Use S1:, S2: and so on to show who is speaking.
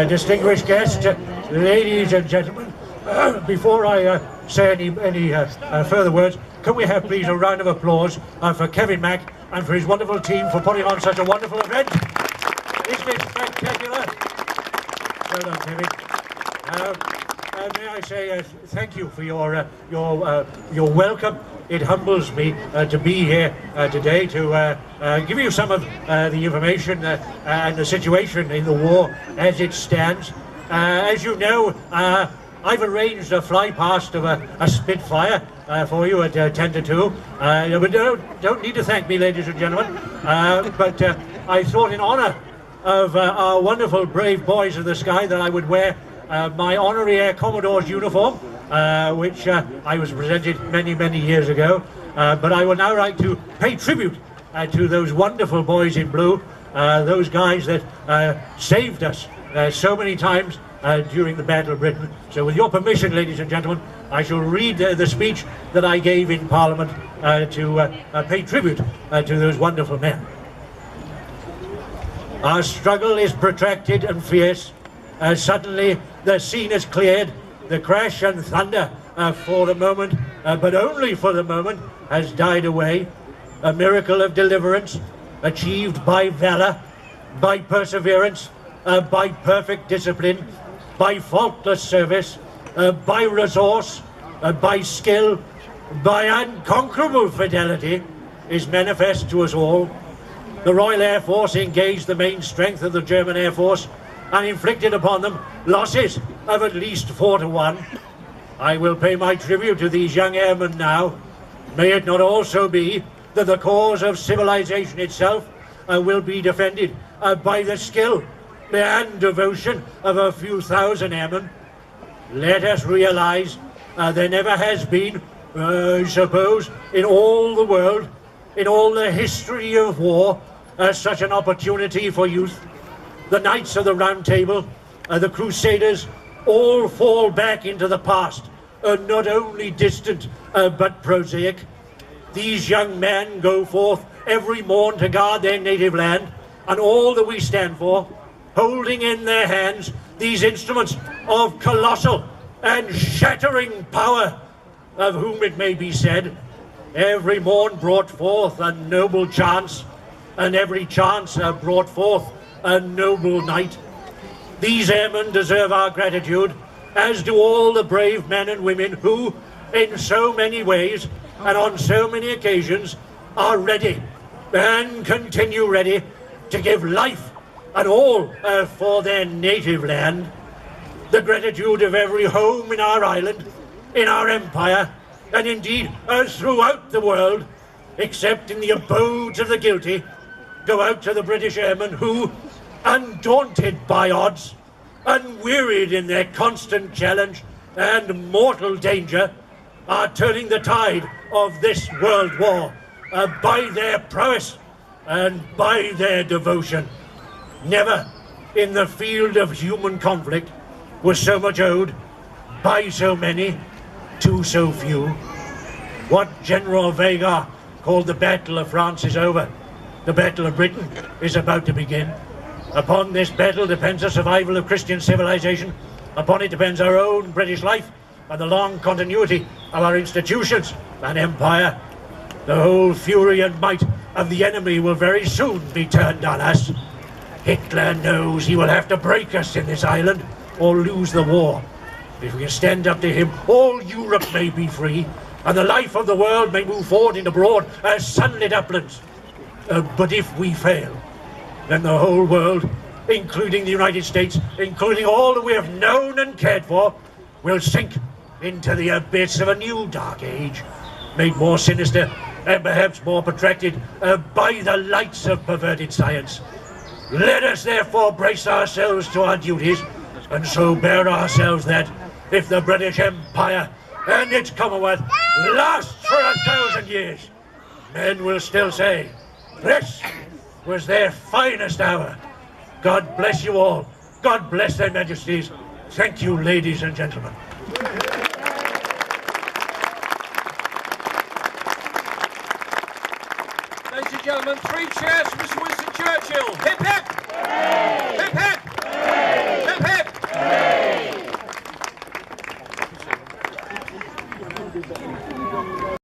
S1: distinguished guests, ladies and gentlemen, before I say any further words, can we have please a round of applause for Kevin Mack and for his wonderful team for putting on such a wonderful event. Isn't it spectacular? Well done, Kevin. May I say thank you for your welcome. It humbles me to be here today to give you some of the information and the situation in the war as it stands. As you know, I've arranged a fly past of a Spitfire for you at 10 to 2. But don't need to thank me, ladies and gentlemen. But I thought in honour of our wonderful brave boys of the sky that I would wear my Honorary Air Commodore's uniform, which I was presented many, many years ago. But I would now like to pay tribute to those wonderful boys in blue, those guys that saved us so many times during the Battle of Britain. So with your permission, ladies and gentlemen, I shall read the speech that I gave in Parliament to pay tribute to those wonderful men. Our struggle is protracted and fierce. Suddenly the scene is cleared. The crash and thunder for the moment, but only for the moment, has died away. A miracle of deliverance achieved by valor, by perseverance, by perfect discipline, by faultless service, by resource, by skill, by unconquerable fidelity, is manifest to us all. The Royal Air Force engaged the main strength of the German Air Force and inflicted upon them losses of at least 4 to 1. I will pay my tribute to these young airmen now. May it not also be that the cause of civilization itself will be defended by the skill and devotion of a few thousand airmen. Let us realize there never has been, I suppose, in all the world, in all the history of war, such an opportunity for youth. The Knights of the Round Table, the Crusaders, all fall back into the past, not only distant but prosaic. These young men go forth every morn to guard their native land and all that we stand for, holding in their hands these instruments of colossal and shattering power, of whom it may be said, every morn brought forth a noble chance, and every chance brought forth a noble night. These airmen deserve our gratitude, as do all the brave men and women who, in so many ways and on so many occasions, are ready and continue ready to give life and all for their native land. The gratitude of every home in our island, in our empire, and indeed throughout the world, except in the abodes of the guilty, go out to the British airmen who, undaunted by odds, unwearied in their constant challenge and mortal danger, are turning the tide of this world war by their prowess and by their devotion. Never in the field of human conflict was so much owed by so many to so few. What General Vega called the Battle of France is over. The Battle of Britain is about to begin. Upon this battle depends the survival of Christian civilization. Upon it depends our own British life and the long continuity of our institutions and empire. The whole fury and might of the enemy will very soon be turned on us. Hitler knows he will have to break us in this island or lose the war. If we can stand up to him, all Europe may be free, and the life of the world may move forward into broad as sunlit uplands. But if we fail, then the whole world, including the United States, including all that we have known and cared for, will sink into the abyss of a new dark age, made more sinister and perhaps more protracted by the lights of perverted science. Let us therefore brace ourselves to our duties, and so bear ourselves that, if the British Empire and its Commonwealth lasts for 1,000 years, men will still say, this was their finest hour. God bless you all. God bless their majesties. Thank you, ladies and gentlemen.
S2: Ladies and gentlemen, 3 cheers for Mr. Winston Churchill.